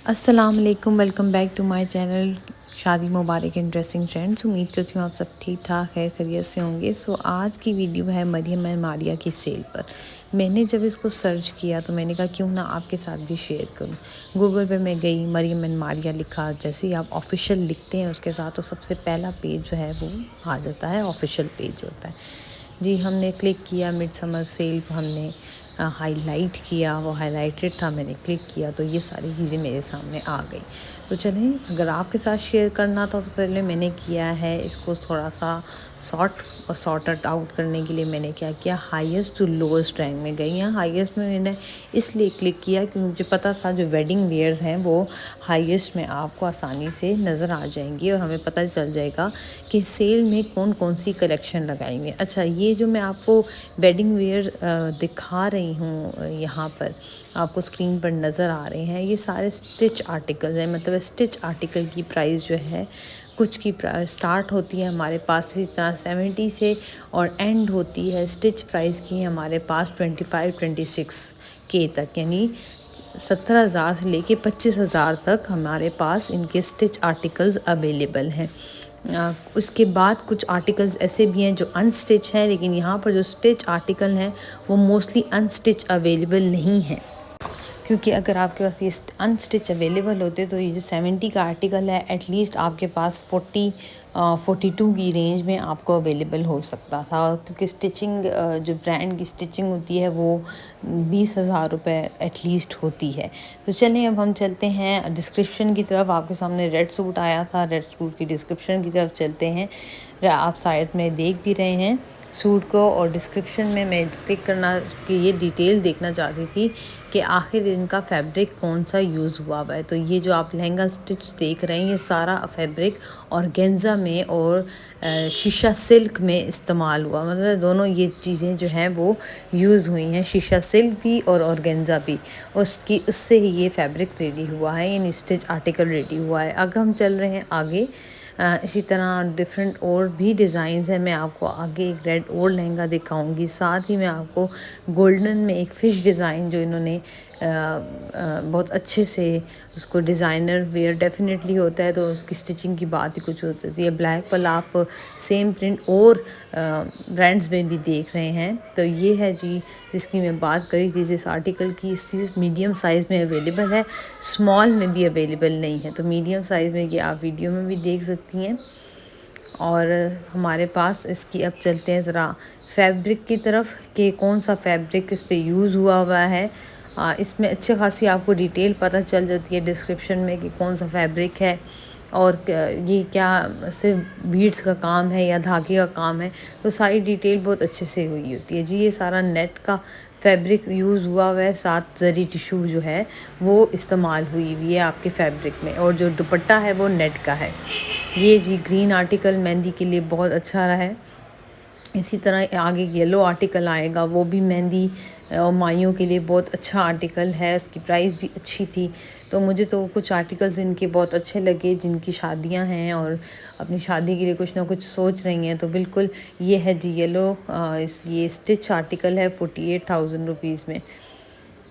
السلام علیکم، welcome back to my channel شادی مبارک انٹرسٹنگ فرینڈس۔ امید کرتی ہوں آپ سب ٹھیک ٹھاک ہے، خیریت سے ہوں گے۔ آج کی ویڈیو ہے مریم اینڈ ماریہ کی سیل پر۔ میں نے جب اس کو سرچ کیا تو میں نے کہا کیوں نہ آپ کے ساتھ بھی شیئر کروں۔ گوگل پہ میں گئی، مریم اینڈ ماریہ لکھا، جیسے ہی آپ آفیشیل لکھتے ہیں اس کے ساتھ تو سب سے پہلا پیج جو ہے وہ آ جاتا ہے، آفیشیل پیج ہوتا ہے جی۔ ہم نے کلک کیا، مڈ سمر سیل ہم نے ہائی لائٹ کیا، وہ ہائی لائٹڈ تھا، میں نے کلک کیا تو یہ ساری چیزیں میرے سامنے آ گئی۔ تو چلیں، اگر آپ کے ساتھ شیئر کرنا تھا تو پہلے میں نے کیا ہے اس کو تھوڑا سا سارٹ آؤٹ کرنے کے لیے میں نے کیا کیا، ہائیسٹ ٹو لوئسٹ رینک میں گئی ہیں۔ ہائیسٹ میں میں نے اس لیے کلک کیا کیونکہ مجھے پتہ تھا جو ویڈنگ ویئرز ہیں وہ ہائیسٹ میں آپ کو آسانی سے نظر آ جائیں گی اور ہمیں پتہ چل جائے گا کہ سیل میں کون کون سی کلیکشن لگائی ہوئی ہیں۔ اچھا، یہ جو میں آپ کو ویڈنگ ویئر دکھا رہی ہوں یہاں پر آپ کو اسکرین پر نظر آ رہے ہیں، یہ سارے اسٹچ آرٹیکلز ہیں۔ مطلب اسٹچ آرٹیکل کی پرائس جو ہے کچھ کی اسٹارٹ ہوتی ہے ہمارے پاس اسی طرح 70 سے اور اینڈ ہوتی ہے اسٹچ پرائس کی ہمارے پاس 25-26K تک، یعنی 17,000 سے لے کے 25,000 تک ہمارے پاس ان کے اسٹچ آرٹیکلز اویلیبل ہیں۔ اس کے بعد کچھ آرٹیکلز ایسے بھی ہیں جو ان سٹچ ہیں، لیکن یہاں پر جو سٹچ آرٹیکل ہیں وہ موسٹلی ان سٹچ اویلیبل نہیں ہیں، کیونکہ اگر آپ کے پاس یہ ان سٹچ اویلیبل ہوتے تو یہ جو 70 کا آرٹیکل ہے ایٹ لیسٹ آپ کے پاس 42 کی رینج میں آپ کو اویلیبل ہو سکتا تھا، کیونکہ اسٹچنگ جو برانڈ کی اسٹچنگ ہوتی ہے وہ 20,000 روپے ایٹ لیسٹ ہوتی ہے۔ تو چلیں اب ہم چلتے ہیں ڈسکرپشن کی طرف۔ آپ کے سامنے ریڈ سوٹ آیا تھا، ریڈ سوٹ کی ڈسکرپشن کی طرف چلتے ہیں۔ آپ سائڈ میں دیکھ بھی رہے ہیں سوٹ کو، اور ڈسکرپشن میں کلک کرنا کہ یہ ڈیٹیل دیکھنا چاہتی تھی کہ آخر ان کا فیبرک کون سا یوز ہوا ہے۔ تو یہ جو آپ لہنگا سٹچ دیکھ رہے ہیں یہ سارا فیبرک اورگینزا میں اور شیشہ سلک میں استعمال ہوا، مطلب دونوں یہ چیزیں جو ہیں وہ یوز ہوئی ہیں، شیشہ سلک بھی اور اورگینزا بھی، اس سے ہی یہ فیبرک ریڈی ہوا ہے، یعنی اسٹچ آرٹیکل ریڈی ہوا ہے۔ اب ہم چل رہے ہیں آگے، اسی طرح ڈفرینٹ اور بھی ڈیزائنز ہیں۔ میں آپ کو آگے ایک ریڈ اور لہنگا دکھاؤں گی، ساتھ ہی میں آپ کو گولڈن میں ایک فش ڈیزائن جو انہوں نے بہت اچھے سے اس کو ڈیزائنر ویئر ڈیفینیٹلی ہوتا ہے تو اس کی اسٹچنگ کی بات ہی کچھ ہوتی ہے۔ بلیک پر آپ سیم پرنٹ اور برانڈز میں بھی دیکھ رہے ہیں، تو یہ ہے جی جس کی میں بات کری تھی، جس آرٹیکل کی میڈیم سائز میں اویلیبل ہے، اسمال میں بھی اویلیبل نہیں ہے، تو میڈیم سائز میں یہ آپ ویڈیو میں بھی دیکھ سکتی ہیں۔ اور ہمارے پاس اس کی اب چلتے ہیں ذرا فیبرک کی طرف کہ کون سا فیبرک اس پہ یوز ہوا ہے۔ اس میں اچھے خاصی آپ کو ڈیٹیل پتہ چل جاتی ہے ڈسکرپشن میں کہ کون سا فیبرک ہے اور یہ کیا صرف بیڈز کا کام ہے یا دھاگے کا کام ہے، تو ساری ڈیٹیل بہت اچھے سے ہوئی ہوتی ہے جی۔ یہ سارا نیٹ کا فیبرک یوز ہوا ہے، ساتھ زری ٹشو جو ہے وہ استعمال ہوئی ہے آپ کے فیبرک میں، اور جو دوپٹہ ہے وہ نیٹ کا ہے۔ یہ جی گرین آرٹیکل مہندی کے لیے بہت اچھا رہا ہے۔ اسی طرح آگے یلو آرٹیکل آئے گا، وہ بھی مہندی اور مائیوں کے لیے بہت اچھا آرٹیکل ہے، اس کی پرائس بھی اچھی تھی۔ تو مجھے تو کچھ آرٹیکلز ان کے بہت اچھے لگے، جن کی شادیاں ہیں اور اپنی شادی کے لیے کچھ نہ کچھ سوچ رہی ہیں، تو بالکل یہ ہے جی یلو، یہ اسٹچ آرٹیکل ہے 48,000 روپیز میں۔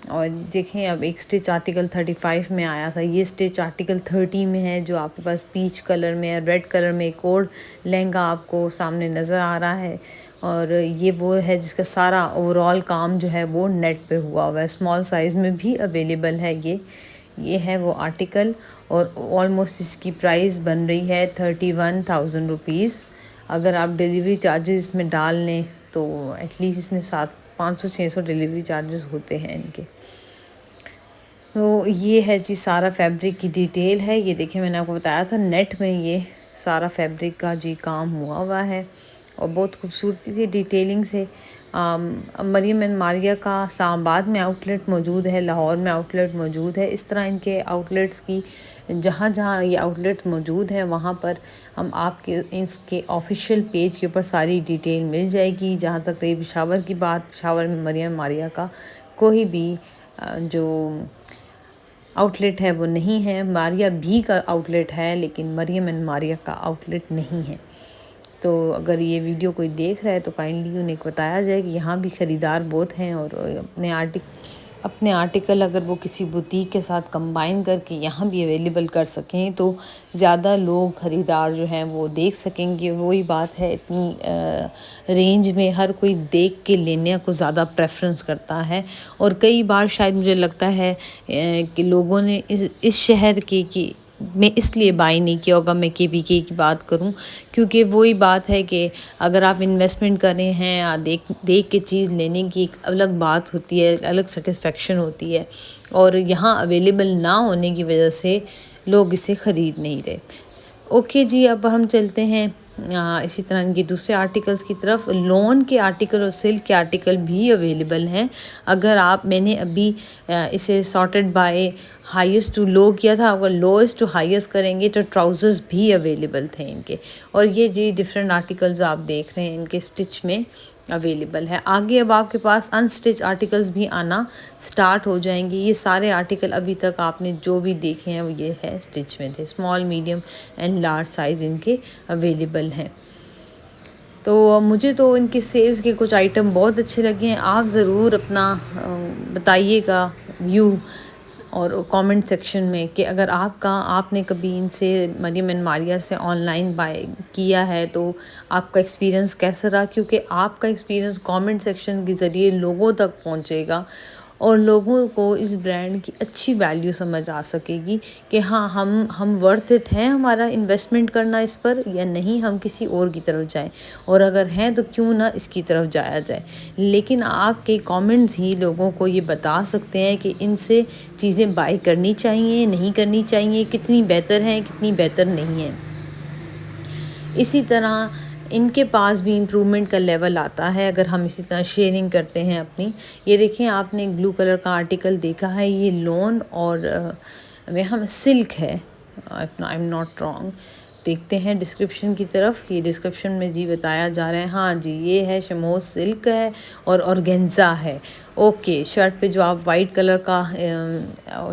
اور دیکھیں اب ایک اسٹچ آرٹیکل 35 میں آیا تھا، یہ اسٹچ آرٹیکل 30 میں ہے، جو آپ کے پاس پیچ کلر میں ہے، ریڈ کلر میں ایک اور لہنگا آپ کو سامنے نظر آ رہا ہے، اور یہ وہ ہے جس کا سارا اوور آل کام جو ہے وہ نیٹ پہ ہوا ہے، اسمال سائز میں بھی اویلیبل ہے۔ یہ ہے وہ آرٹیکل، اور آلموسٹ اس کی پرائس بن رہی ہے 31,000 روپیز۔ اگر آپ ڈیلیوری چارجز میں ڈال لیں تو ایٹ لیسٹ اس میں 500-600 ڈیلیوری چارجز ہوتے ہیں ان کے۔ تو یہ ہے جی سارا فیبرک کی ڈیٹیل ہے، یہ دیکھیں میں نے آپ کو بتایا تھا نیٹ میں یہ سارا فیبرک کا جی کام ہوا ہے، اور بہت خوبصورتی سے ڈیٹیلنگ سے۔ مریم اینڈ ماریہ کا اسلام آباد میں آؤٹ لیٹ موجود ہے، لاہور میں آؤٹ لیٹ موجود ہے، اس طرح ان کے آؤٹ لیٹس کی جہاں جہاں یہ آؤٹ لیٹ موجود ہیں وہاں پر ہم آپ کے اس کے آفیشیل پیج کے اوپر ساری ڈیٹیل مل جائے گی۔ جہاں تک رہی پشاور کی بات، پشاور میں مریم ماریہ کا کوئی بھی جو آؤٹ لیٹ ہے وہ نہیں ہے، ماریہ بھی کا آؤٹ لیٹ ہے لیکن مریم اینڈ ماریہ کا آؤٹ لیٹ نہیں ہے۔ تو اگر یہ ویڈیو کوئی دیکھ رہا ہے تو کائنڈلی انہیں بتایا جائے کہ یہاں بھی خریدار بہت ہیں اور اپنے اپنے آرٹیکل اگر وہ کسی بوتیک کے ساتھ کمبائن کر کے یہاں بھی اویلیبل کر سکیں تو زیادہ لوگ خریدار جو ہیں وہ دیکھ سکیں گے۔ وہی بات ہے، اتنی رینج میں ہر کوئی دیکھ کے لینے کو زیادہ پریفرنس کرتا ہے، اور کئی بار شاید مجھے لگتا ہے کہ لوگوں نے اس شہر کی میں اس لیے بائی نہیں کیا ہوگا، میں KPK کی بات کروں، کیونکہ وہی بات ہے کہ اگر آپ انویسٹمنٹ کر رہے ہیں، دیکھ کے چیز لینے کی ایک الگ بات ہوتی ہے، الگ سیٹسفیکشن ہوتی ہے، اور یہاں اویلیبل نہ ہونے کی وجہ سے لوگ اسے خرید نہیں رہے۔ اوکے جی، اب ہم چلتے ہیں اسی طرح ان کے دوسرے آرٹیکلز کی طرف۔ لون کے آرٹیکل اور سلک کے آرٹیکل بھی اویلیبل ہیں۔ اگر میں نے ابھی اسے سارٹیڈ بائی ہائیسٹ ٹو لو کیا تھا، اگر لوئسٹ ٹو ہائیسٹ کریں گے تو ٹراؤزرز بھی اویلیبل تھے ان کے، اور یہ جی ڈفرینٹ آرٹیکلز آپ دیکھ رہے ہیں ان کے اسٹچ میں اویلیبل ہے۔ آگے اب آپ کے پاس انسٹچ آرٹیکلز بھی آنا سٹارٹ ہو جائیں گے۔ یہ سارے آرٹیکل ابھی تک آپ نے جو بھی دیکھے ہیں وہ یہ ہے اسٹچ میں تھے، small, medium and large size ان کے اویلیبل ہیں۔ تو مجھے تو ان کے سیلز کے کچھ آئٹم بہت اچھے لگے ہیں۔ آپ ضرور اپنا بتائیے گا ویو اور کامنٹ سیکشن میں کہ اگر آپ نے کبھی ان سے مریم اینڈ ماریہ سے آن لائن بائی کیا ہے تو آپ کا ایکسپیرینس کیسا رہا، کیونکہ آپ کا ایکسپیرینس کامنٹ سیکشن کے ذریعے لوگوں تک پہنچے گا اور لوگوں کو اس برانڈ کی اچھی ویلیو سمجھ آ سکے گی کہ ہاں ہم ورتھ اٹ ہیں ہمارا انویسٹمنٹ کرنا اس پر، یا نہیں ہم کسی اور کی طرف جائیں، اور اگر ہیں تو کیوں نہ اس کی طرف جایا جائے۔ لیکن آپ کے کامنٹس ہی لوگوں کو یہ بتا سکتے ہیں کہ ان سے چیزیں بائی کرنی چاہیے، نہیں کرنی چاہیے، کتنی بہتر ہیں، کتنی بہتر نہیں ہیں۔ اسی طرح ان کے پاس بھی امپرومنٹ کا لیول آتا ہے اگر ہم اسی طرح شیئرنگ کرتے ہیں اپنی۔ یہ دیکھیں، آپ نے ایک بلو کلر کا آرٹیکل دیکھا ہے، یہ لون اور ہم سلک ہے، if I am not wrong. دیکھتے ہیں ڈسکرپشن کی طرف، یہ ڈسکرپشن میں جی بتایا جا رہا ہے، ہاں جی یہ ہے شموز سلک ہے اور آرگینزا ہے۔ اوکے، شرٹ پہ جو آپ وائٹ کلر کا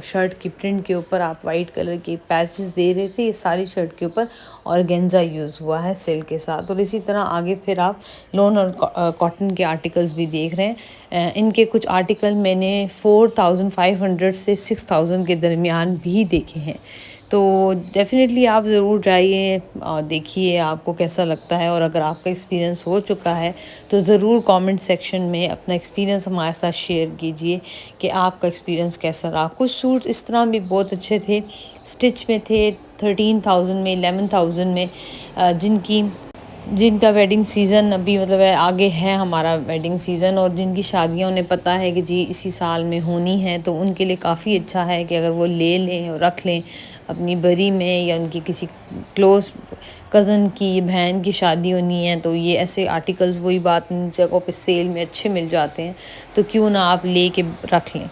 شرٹ کی پرنٹ کے اوپر آپ وائٹ کلر کے پیچز دے رہے تھے، یہ ساری شرٹ کے اوپر آرگینزا یوز ہوا ہے سلک کے ساتھ۔ اور اسی طرح آگے پھر آپ لون اور کاٹن کے آرٹیکلز بھی دیکھ رہے ہیں۔ ان کے کچھ آرٹیکل میں نے 4500 سے 6000 کے درمیان بھی دیکھے ہیں۔ تو ڈیفینیٹلی آپ ضرور جائیے، دیکھیے آپ کو کیسا لگتا ہے، اور اگر آپ کا ایکسپیرینس ہو چکا ہے تو ضرور کامنٹ سیکشن میں اپنا ایکسپیرینس ہمارے ساتھ شیئر کیجئے کہ آپ کا ایکسپیرینس کیسا رہا۔ کچھ سوٹس اس طرح بھی بہت اچھے تھے، اسٹچ میں تھے 13,000 میں، 11,000 میں، جن کا ویڈنگ سیزن ابھی مطلب ہے آگے ہے ہمارا ویڈنگ سیزن، اور جن کی شادیاں انہیں پتہ ہے کہ جی اسی سال میں ہونی ہے، تو ان کے لیے کافی اچھا ہے کہ اگر وہ لے لیں اور رکھ لیں اپنی بری میں، یا ان کی کسی کلوز کزن کی بہن کی شادی ہونی ہے، تو یہ ایسے آرٹیکلز وہی بات ان جگہوں پہ سیل میں اچھے مل جاتے ہیں، تو کیوں نہ آپ لے کے رکھ لیں۔